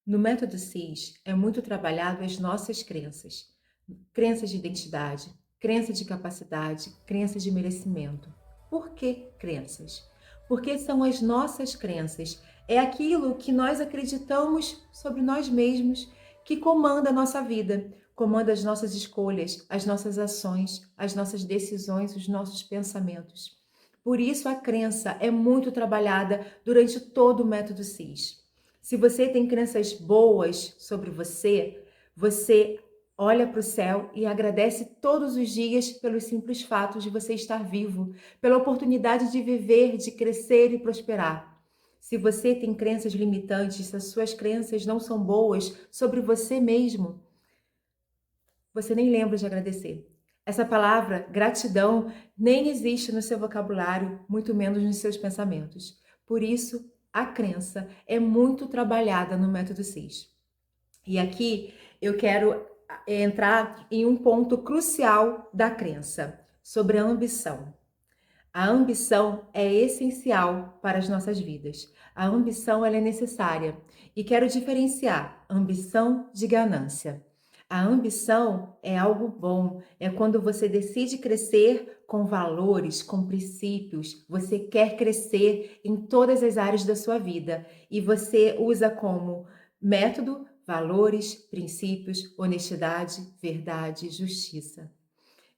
No método CIS é muito trabalhado as nossas crenças. Crenças de identidade, crença de capacidade, crença de merecimento. Por que crenças? Porque são as nossas crenças. É aquilo que nós acreditamos sobre nós mesmos que comanda a nossa vida, comanda as nossas escolhas, as nossas ações, as nossas decisões, os nossos pensamentos. Por isso a crença é muito trabalhada durante todo o método CIS. Se você tem crenças boas sobre você, você olha para o céu e agradece todos os dias pelo simples fato de você estar vivo, pela oportunidade de viver, de crescer e prosperar. Se você tem crenças limitantes, se as suas crenças não são boas sobre você mesmo, você nem lembra de agradecer. Essa palavra, gratidão, nem existe no seu vocabulário, muito menos nos seus pensamentos. Por isso, a crença é muito trabalhada no método CIS. E aqui eu quero entrar em um ponto crucial da crença, sobre a ambição. A ambição é essencial para as nossas vidas. A ambição ela é necessária. E quero diferenciar ambição de ganância. A ambição é algo bom, é quando você decide crescer com valores, com princípios, você quer crescer em todas as áreas da sua vida e você usa como método valores, princípios, honestidade, verdade, justiça.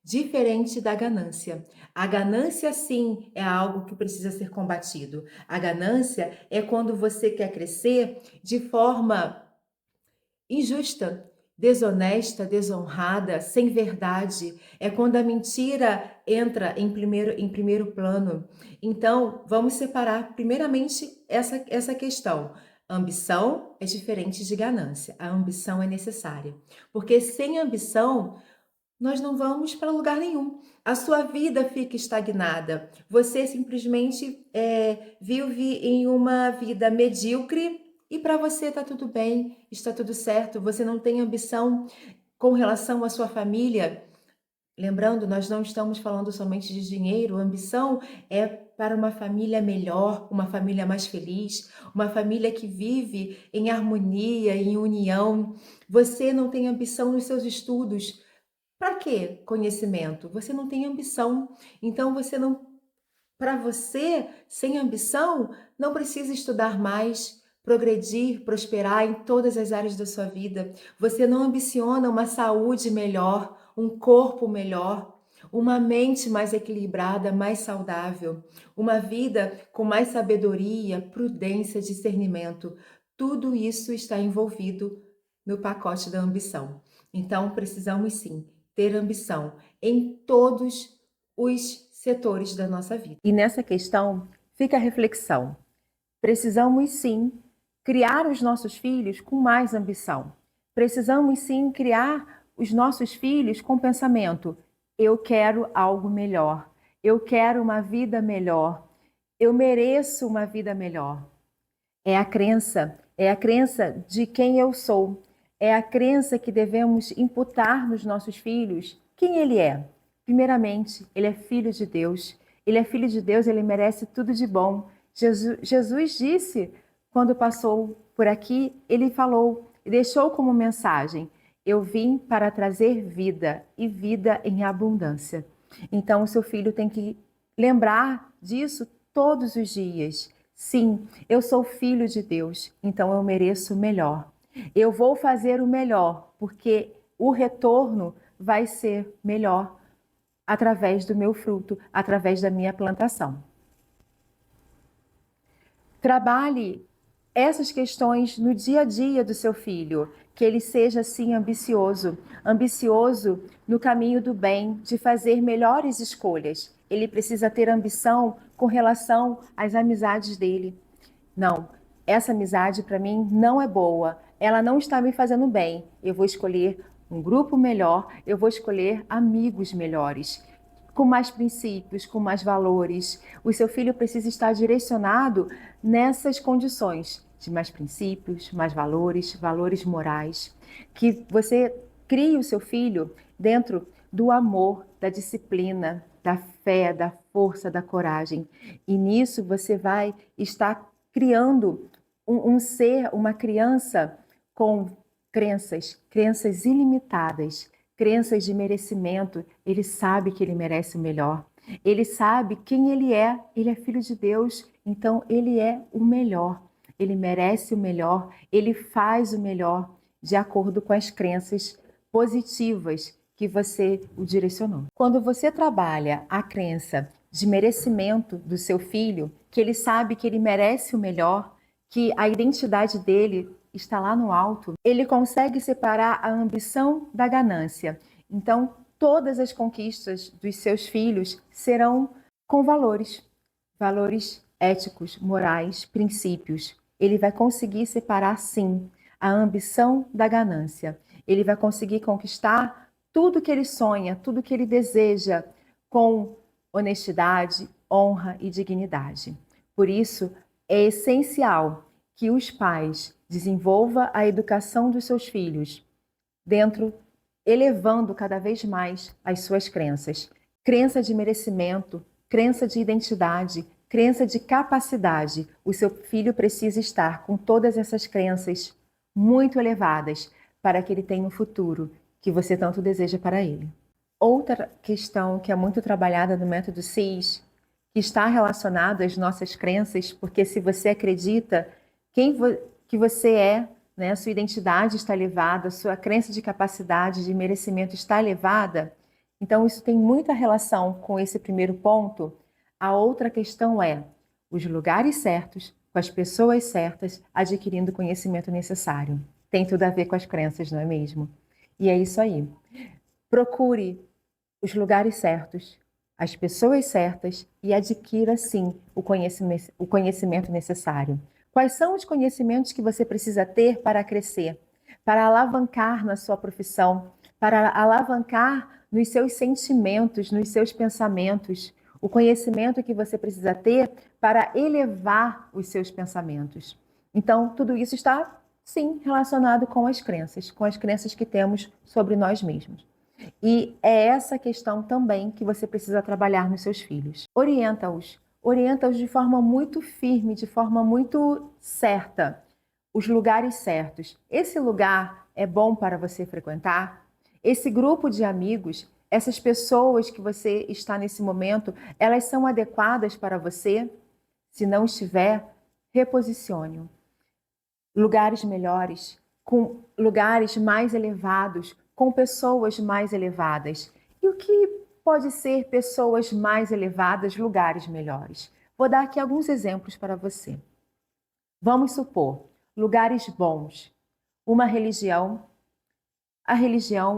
Diferente da ganância. A ganância, sim, é algo que precisa ser combatido. A ganância é quando você quer crescer de forma injusta, desonesta, desonrada, sem verdade. É quando a mentira entra em primeiro plano. Então, vamos separar primeiramente essa questão. Ambição é diferente de ganância. A ambição é necessária. Porque sem ambição, nós não vamos para lugar nenhum. A sua vida fica estagnada. Você simplesmente vive em uma vida medíocre e para você está tudo bem, está tudo certo. Você não tem ambição com relação à sua família. Lembrando, nós não estamos falando somente de dinheiro. Ambição é para uma família melhor, uma família mais feliz, uma família que vive em harmonia, em união. Você não tem ambição nos seus estudos. Para que conhecimento? Você não tem ambição. Então você não, para você, sem ambição, não precisa estudar mais, progredir, prosperar em todas as áreas da sua vida. Você não ambiciona uma saúde melhor, um corpo melhor, uma mente mais equilibrada, mais saudável, uma vida com mais sabedoria, prudência, discernimento. Tudo isso está envolvido no pacote da ambição. Então, precisamos sim ter ambição em todos os setores da nossa vida. E nessa questão fica a reflexão. Precisamos sim criar os nossos filhos com mais ambição. Precisamos sim criar os nossos filhos com pensamento: eu quero algo melhor, eu quero uma vida melhor, eu mereço uma vida melhor. É a crença de quem eu sou. É a crença que devemos imputar nos nossos filhos quem ele é. Primeiramente, ele é filho de Deus. Ele é filho de Deus, ele merece tudo de bom. Jesus disse, quando passou por aqui, ele falou, deixou como mensagem: eu vim para trazer vida e vida em abundância. Então, o seu filho tem que lembrar disso todos os dias. Sim, eu sou filho de Deus, então eu mereço o melhor. Eu vou fazer o melhor, porque o retorno vai ser melhor através do meu fruto, através da minha plantação. Trabalhe essas questões no dia a dia do seu filho, que ele seja assim ambicioso, ambicioso no caminho do bem, de fazer melhores escolhas. Ele precisa ter ambição com relação às amizades dele. Não, essa amizade para mim não é boa, ela não está me fazendo bem. Eu vou escolher um grupo melhor, eu vou escolher amigos melhores, com mais princípios, com mais valores. O seu filho precisa estar direcionado nessas condições de mais princípios, mais valores, valores morais. Que você crie o seu filho dentro do amor, da disciplina, da fé, da força, da coragem. E nisso você vai estar criando um ser, uma criança com crenças ilimitadas, crenças de merecimento, ele sabe que ele merece o melhor. Ele sabe quem ele é filho de Deus, então ele é o melhor. Ele merece o melhor, ele faz o melhor de acordo com as crenças positivas que você o direcionou. Quando você trabalha a crença de merecimento do seu filho, que ele sabe que ele merece o melhor, que a identidade dele está lá no alto, ele consegue separar a ambição da ganância. Então, todas as conquistas dos seus filhos serão com valores éticos, morais, princípios. Ele vai conseguir separar, sim, a ambição da ganância. Ele vai conseguir conquistar tudo que ele sonha, tudo que ele deseja, com honestidade, honra e dignidade. Por isso, é essencial que os pais desenvolvam a educação dos seus filhos, elevando cada vez mais as suas crenças. Crença de merecimento, crença de identidade, crença de capacidade. O seu filho precisa estar com todas essas crenças muito elevadas para que ele tenha um futuro que você tanto deseja para ele. Outra questão que é muito trabalhada no método CIS, que está relacionado às nossas crenças, porque se você acredita que você é, né, sua identidade está elevada, sua crença de capacidade, de merecimento está elevada, então isso tem muita relação com esse primeiro ponto. A outra questão é os lugares certos, com as pessoas certas, adquirindo o conhecimento necessário. Tem tudo a ver com as crenças, não é mesmo? E é isso aí. Procure os lugares certos, as pessoas certas e adquira, sim, o conhecimento necessário. Quais são os conhecimentos que você precisa ter para crescer, para alavancar na sua profissão, para alavancar nos seus sentimentos, nos seus pensamentos, o conhecimento que você precisa ter para elevar os seus pensamentos. Então, tudo isso está, sim, relacionado com as crenças que temos sobre nós mesmos. E é essa questão também que você precisa trabalhar nos seus filhos. Orienta-os de forma muito firme, de forma muito certa, os lugares certos. Esse lugar é bom para você frequentar? Esse grupo de amigos, essas pessoas que você está nesse momento, elas são adequadas para você? Se não estiver, reposicione-o. Lugares melhores, com lugares mais elevados, com pessoas mais elevadas. E o que pode ser pessoas mais elevadas, lugares melhores? Vou dar aqui alguns exemplos para você. Vamos supor, lugares bons, uma religião,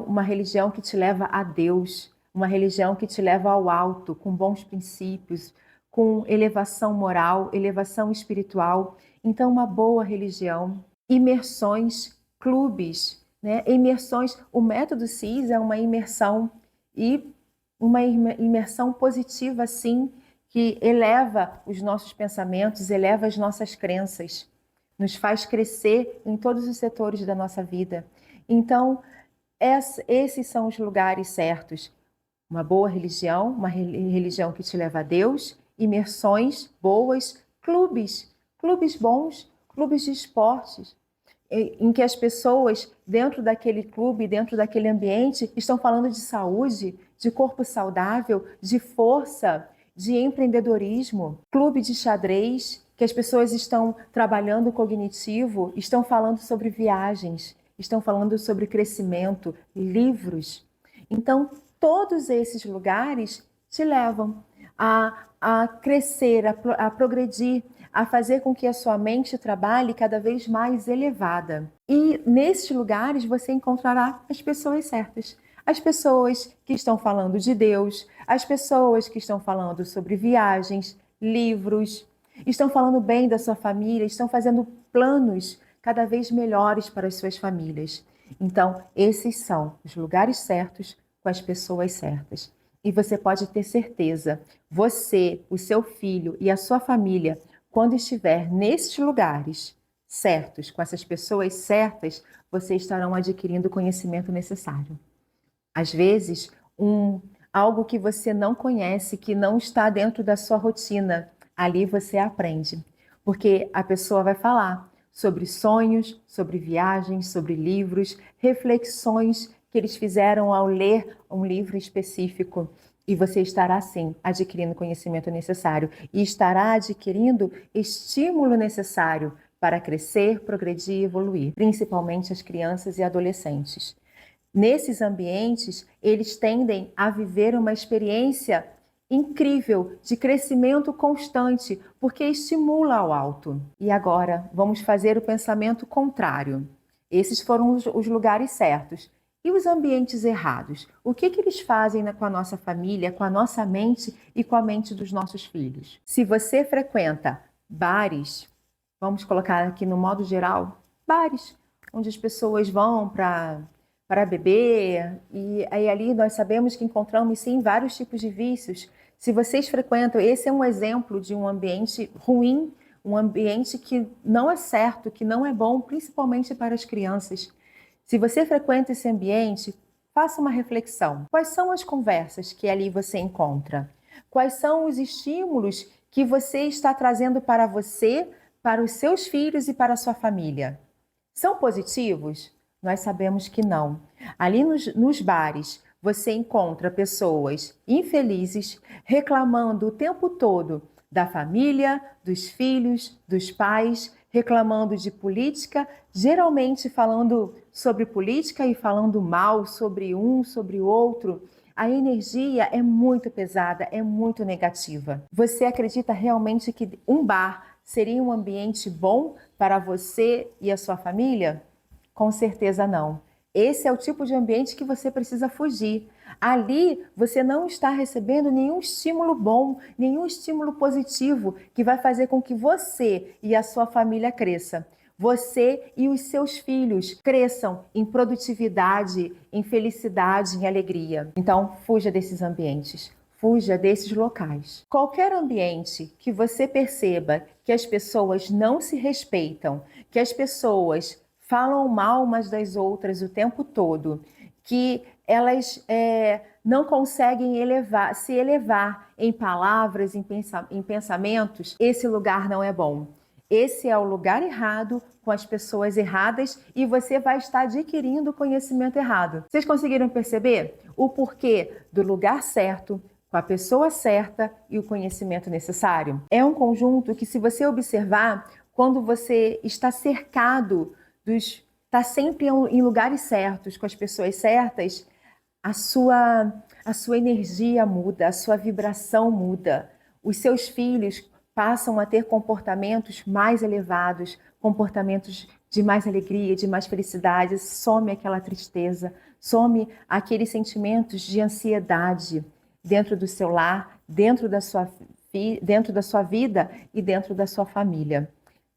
uma religião que te leva a Deus, uma religião que te leva ao alto, com bons princípios, com elevação moral, elevação espiritual. Então, uma boa religião, imersões, clubes, né? Imersões. O método CIS é uma imersão e uma imersão positiva, sim, que eleva os nossos pensamentos, eleva as nossas crenças, nos faz crescer em todos os setores da nossa vida. Então, esses são os lugares certos. Uma boa religião, uma religião que te leva a Deus, imersões boas, clubes bons, clubes de esportes, em que as pessoas dentro daquele clube, dentro daquele ambiente, estão falando de saúde, de corpo saudável, de força, de empreendedorismo. Clube de xadrez, que as pessoas estão trabalhando o cognitivo, estão falando sobre viagens, estão falando sobre crescimento, livros. Então, todos esses lugares te levam a crescer, a progredir, a fazer com que a sua mente trabalhe cada vez mais elevada. E nesses lugares você encontrará as pessoas certas. As pessoas que estão falando de Deus, as pessoas que estão falando sobre viagens, livros, estão falando bem da sua família, estão fazendo planos cada vez melhores para as suas famílias. Então, esses são os lugares certos com as pessoas certas. E você pode ter certeza, você, o seu filho e a sua família, quando estiver nesses lugares certos, com essas pessoas certas, vocês estarão adquirindo o conhecimento necessário. Às vezes, algo que você não conhece, que não está dentro da sua rotina, ali você aprende. Porque a pessoa vai falar, sobre sonhos, sobre viagens, sobre livros, reflexões que eles fizeram ao ler um livro específico. E você estará, sim, adquirindo o conhecimento necessário e estará adquirindo estímulo necessário para crescer, progredir e evoluir, principalmente as crianças e adolescentes. Nesses ambientes, eles tendem a viver uma experiência incrível de crescimento constante, porque estimula ao alto. E agora, vamos fazer o pensamento contrário. Esses foram os lugares certos. E os ambientes errados? O que eles fazem com a nossa família, com a nossa mente e com a mente dos nossos filhos? Se você frequenta bares, vamos colocar aqui no modo geral, bares, onde as pessoas vão para beber, e aí ali nós sabemos que encontramos sim vários tipos de vícios. Se vocês frequentam, esse é um exemplo de um ambiente ruim, um ambiente que não é certo, que não é bom, principalmente para as crianças. Se você frequenta esse ambiente, faça uma reflexão. Quais são as conversas que ali você encontra? Quais são os estímulos que você está trazendo para você, para os seus filhos e para a sua família? São positivos? Nós sabemos que não. Ali nos bares, você encontra pessoas infelizes reclamando o tempo todo da família, dos filhos, dos pais, reclamando de política, geralmente falando sobre política e falando mal sobre um, sobre o outro. A energia é muito pesada, é muito negativa. Você acredita realmente que um bar seria um ambiente bom para você e a sua família? Com certeza não. Esse é o tipo de ambiente que você precisa fugir. Ali você não está recebendo nenhum estímulo bom, nenhum estímulo positivo que vai fazer com que você e a sua família cresça. Você e os seus filhos cresçam em produtividade, em felicidade, em alegria. Então, fuja desses ambientes. Fuja desses locais. Qualquer ambiente que você perceba que as pessoas não se respeitam, que as pessoas falam mal umas das outras o tempo todo, que elas não conseguem se elevar em palavras, em pensamentos, esse lugar não é bom. Esse é o lugar errado, com as pessoas erradas, e você vai estar adquirindo conhecimento errado. Vocês conseguiram perceber o porquê do lugar certo, com a pessoa certa e o conhecimento necessário? É um conjunto que, se você observar, quando você está cercado está sempre em lugares certos, com as pessoas certas, a sua energia muda, a sua vibração muda. Os seus filhos passam a ter comportamentos mais elevados, comportamentos de mais alegria, de mais felicidade, some aquela tristeza, some aqueles sentimentos de ansiedade dentro do seu lar, dentro da sua vida e dentro da sua família,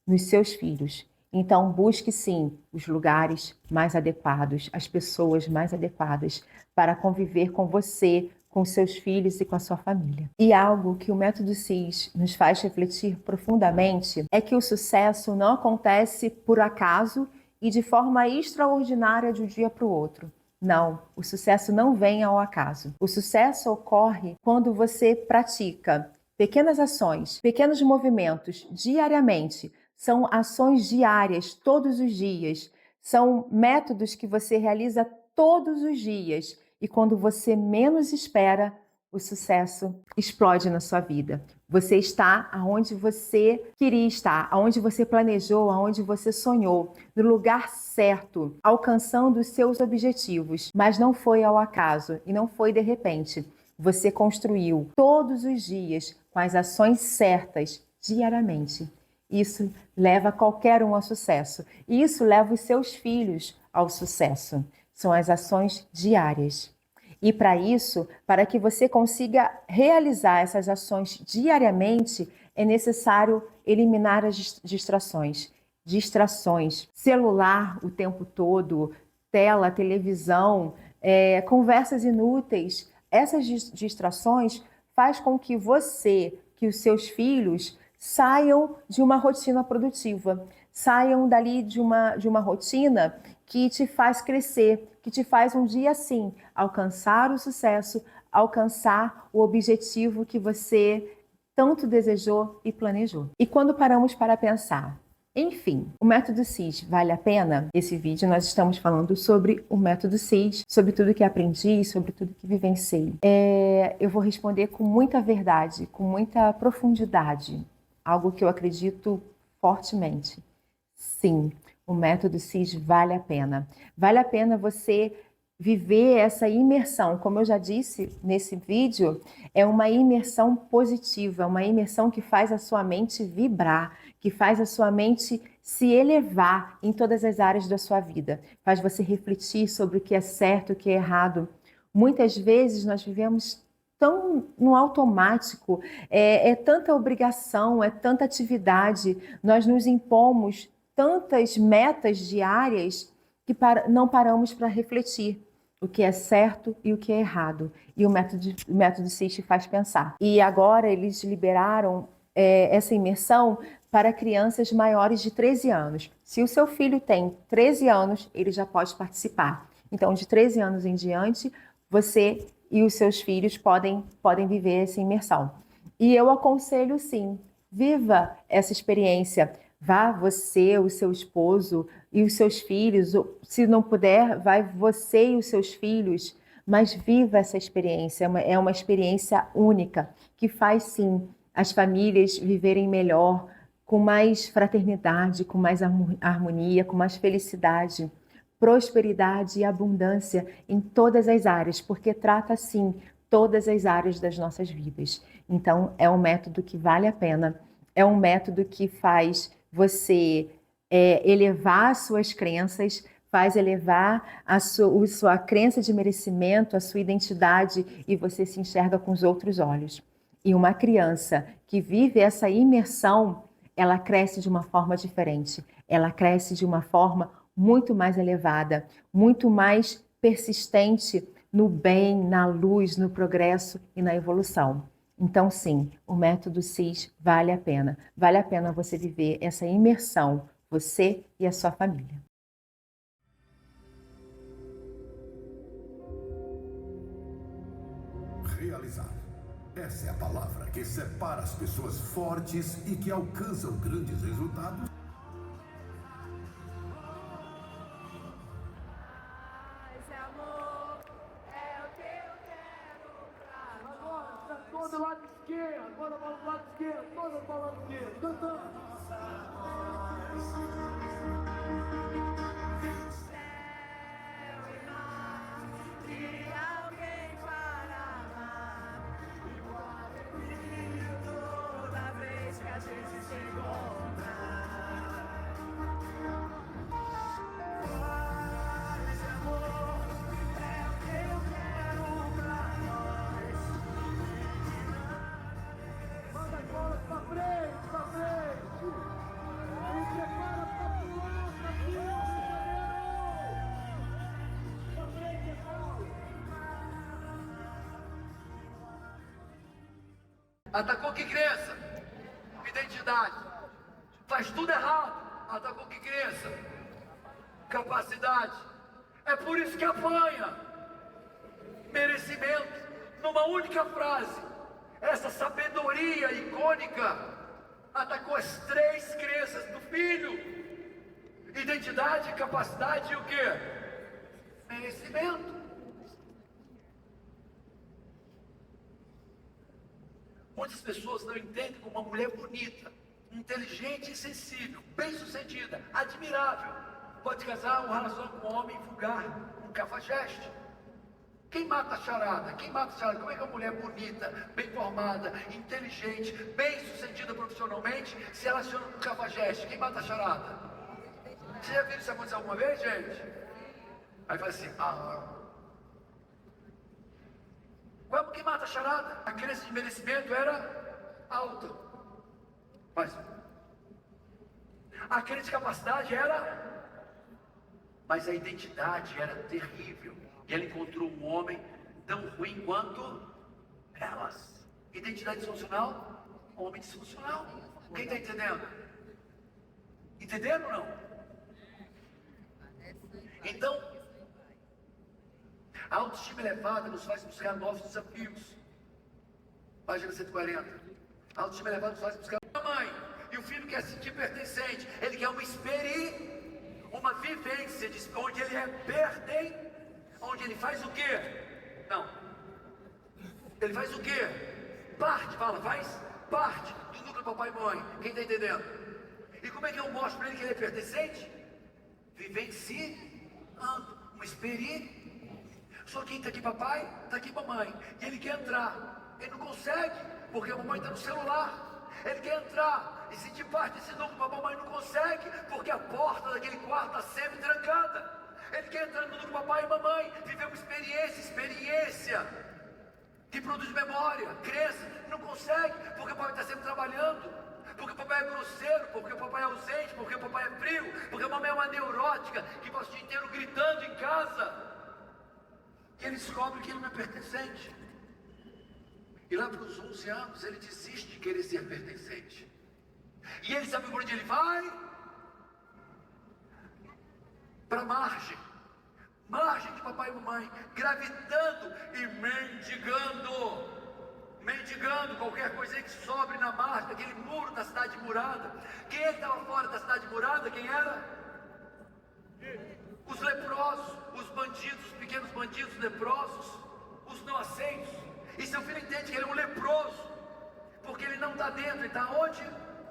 nos seus filhos. Então, busque sim os lugares mais adequados, as pessoas mais adequadas para conviver com você, com seus filhos e com a sua família. E algo que o Método CIS nos faz refletir profundamente é que o sucesso não acontece por acaso e de forma extraordinária de um dia para o outro. Não, o sucesso não vem ao acaso. O sucesso ocorre quando você pratica pequenas ações, pequenos movimentos diariamente. São ações diárias, todos os dias. São métodos que você realiza todos os dias. E quando você menos espera, o sucesso explode na sua vida. Você está aonde você queria estar, aonde você planejou, aonde você sonhou, no lugar certo, alcançando os seus objetivos. Mas não foi ao acaso e não foi de repente. Você construiu todos os dias com as ações certas, diariamente. Isso leva qualquer um ao sucesso. E isso leva os seus filhos ao sucesso. São as ações diárias. E para isso, para que você consiga realizar essas ações diariamente, é necessário eliminar as distrações. Distrações, celular o tempo todo, tela, televisão, conversas inúteis. Essas distrações faz com que você, que os seus filhos saiam de uma rotina produtiva, saiam dali de uma rotina que te faz crescer, que te faz um dia sim alcançar o sucesso, alcançar o objetivo que você tanto desejou e planejou. E quando paramos para pensar, Enfim, o método CIS vale a pena? Esse vídeo nós estamos falando sobre o método CIS, sobre tudo que aprendi, sobre tudo que vivenciei. Eu vou responder com muita verdade, com muita profundidade, algo que eu acredito fortemente. Sim, o método CIS vale a pena. Vale a pena você viver essa imersão. Como eu já disse nesse vídeo, é uma imersão positiva, uma imersão que faz a sua mente vibrar, que faz a sua mente se elevar em todas as áreas da sua vida, faz você refletir sobre o que é certo, o que é errado. Muitas vezes nós vivemos tão no automático, é tanta obrigação, é tanta atividade, nós nos impomos tantas metas diárias que não paramos para refletir o que é certo e o que é errado. E o método CIS faz pensar. E agora eles liberaram essa imersão para crianças maiores de 13 anos. Se o seu filho tem 13 anos, ele já pode participar. Então, de 13 anos em diante, você e os seus filhos podem viver essa imersão. E eu aconselho, sim, viva essa experiência. Vá você, o seu esposo e os seus filhos, se não puder, vai você e os seus filhos, mas viva essa experiência, é uma experiência única, que faz sim as famílias viverem melhor, com mais fraternidade, com mais harmonia, com mais felicidade, prosperidade e abundância em todas as áreas, porque trata sim todas as áreas das nossas vidas. Então, é um método que vale a pena, é um método que faz você elevar as suas crenças, faz elevar a sua crença de merecimento, a sua identidade, e você se enxerga com os outros olhos. E uma criança que vive essa imersão, ela cresce de uma forma diferente, ela cresce de uma forma muito mais elevada, muito mais persistente no bem, na luz, no progresso e na evolução. Então, sim, o método CIS vale a pena. Vale a pena você viver essa imersão, você e a sua família. Realizar. Essa é a palavra que separa as pessoas fortes e que alcançam grandes resultados. Todo lado esquerdo, agora para o lado esquerdo, todo para o lado esquerdo, cantando. Atacou que crença? Identidade. Faz tudo errado. Atacou que crença? Capacidade. É por isso que apanha. Merecimento. Numa única frase. Essa sabedoria icônica atacou as três crenças do filho. Identidade, capacidade e o quê? Merecimento. Muitas pessoas não entendem como uma mulher bonita, inteligente e sensível, bem-sucedida, admirável, pode casar ou relacionar com um homem vulgar, um cafajeste. Quem mata a charada? Quem mata a charada? Como é que uma mulher bonita, bem formada, inteligente, bem-sucedida profissionalmente se relaciona com um cafajeste? Quem mata a charada? Você já viu isso acontecer alguma vez, gente? Aí fala assim, quem mata a charada? A crença de merecimento era alta. Mas a crença de capacidade era... Mas a identidade era terrível. E ela encontrou um homem tão ruim quanto elas. Identidade disfuncional, homem disfuncional. Quem está entendendo? Entendendo ou não? Então, a autoestima elevada nos faz buscar novos desafios. Página 140. A autoestima elevada nos faz buscar a mãe. E o filho quer se sentir pertencente, ele quer uma vivência onde ele é onde ele faz o quê? Não. Ele faz o quê? Faz parte do núcleo papai e mãe. Quem está entendendo? E como é que eu mostro para ele que ele é pertencente? Vivenciando, uma experiência. Só quem está aqui papai, está aqui mamãe. E ele quer entrar. Ele não consegue, porque a mamãe está no celular. Ele quer entrar e sentir parte desse núcleo, a mamãe não consegue, porque a porta daquele quarto está sempre trancada. Ele quer entrar no núcleo papai e mamãe, viver uma experiência que produz memória, crença, não consegue, porque o papai está sempre trabalhando, porque o papai é grosseiro, porque o papai é ausente, porque o papai é frio, porque a mamãe é uma neurótica, que passa o dia inteiro gritando em casa. E ele descobre que ele não é pertencente. E lá para os 11 anos, ele desiste de querer ser pertencente. E ele sabe por onde ele vai? Para a margem de papai e mamãe, gravitando e mendigando qualquer coisa que sobre na margem, daquele muro da cidade murada. Quem é que estava fora da cidade murada? Quem era? Os leprosos, os bandidos, os pequenos bandidos leprosos, os não aceitos. E seu filho entende que ele é um leproso, porque ele não está dentro, ele está onde?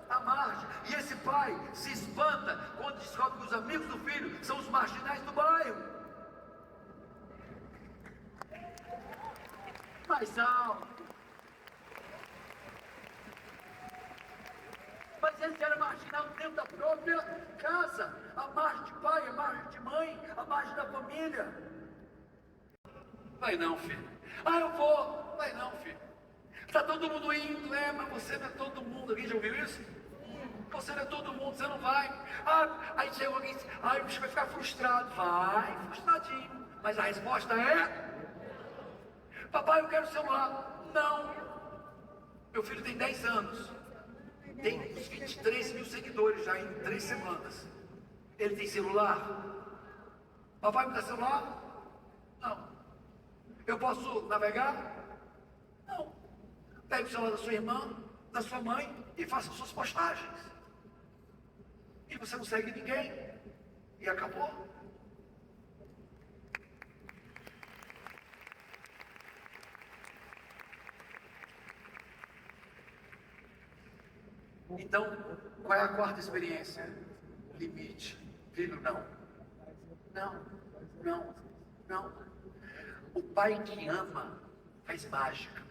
À margem. E esse pai se espanta quando descobre que os amigos do filho são os marginais do bairro. Mais alto. Mas esse era marginal dentro da própria casa. A margem de pai, a margem de mãe, a margem da família. Vai não, filho. Eu vou. Vai não, filho. Está todo mundo indo, mas você não é todo mundo. Alguém já ouviu isso? Você não é todo mundo, você não vai. Aí chega alguém e diz, o bicho vai ficar frustrado. Vai, frustradinho. Mas a resposta é... Papai, eu quero celular. Não. Meu filho tem 10 anos. Tem uns 23 mil seguidores já em 3 semanas. Ele tem celular? Papai me dá celular? Não. Eu posso navegar? Não. Pega o celular da sua irmã, da sua mãe e faça suas postagens. E você não segue ninguém. E acabou. Então, qual é a quarta experiência? Limite. Filho, não. Não. O pai que ama faz mágica.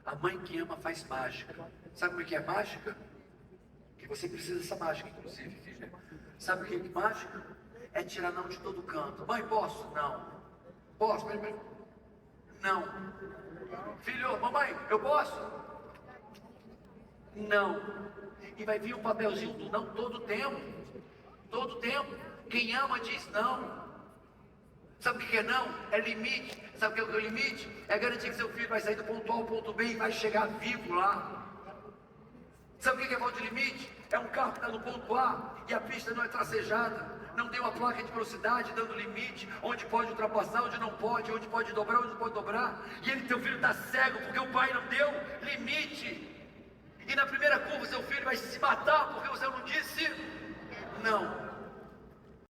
A mãe que ama faz mágica. Sabe o que é mágica? Que você precisa dessa mágica, inclusive, filha. Sabe o que é mágica? É tirar não de todo canto. Mãe, posso? Não. Posso? Não. Filho, mamãe, eu posso? Não. E vai vir o papelzinho do não todo tempo. Todo tempo. Quem ama diz não. Sabe o que é não? É limite. Sabe o que é o limite? É garantir que seu filho vai sair do ponto A ao ponto B e vai chegar vivo lá. Sabe o que é falta de limite? É um carro que está no ponto A e a pista não é tracejada. Não tem uma placa de velocidade dando limite, onde pode ultrapassar, onde não pode, onde pode dobrar, onde não pode dobrar. E teu filho está cego porque o pai não deu limite. E na primeira curva seu filho vai se matar porque você não disse não.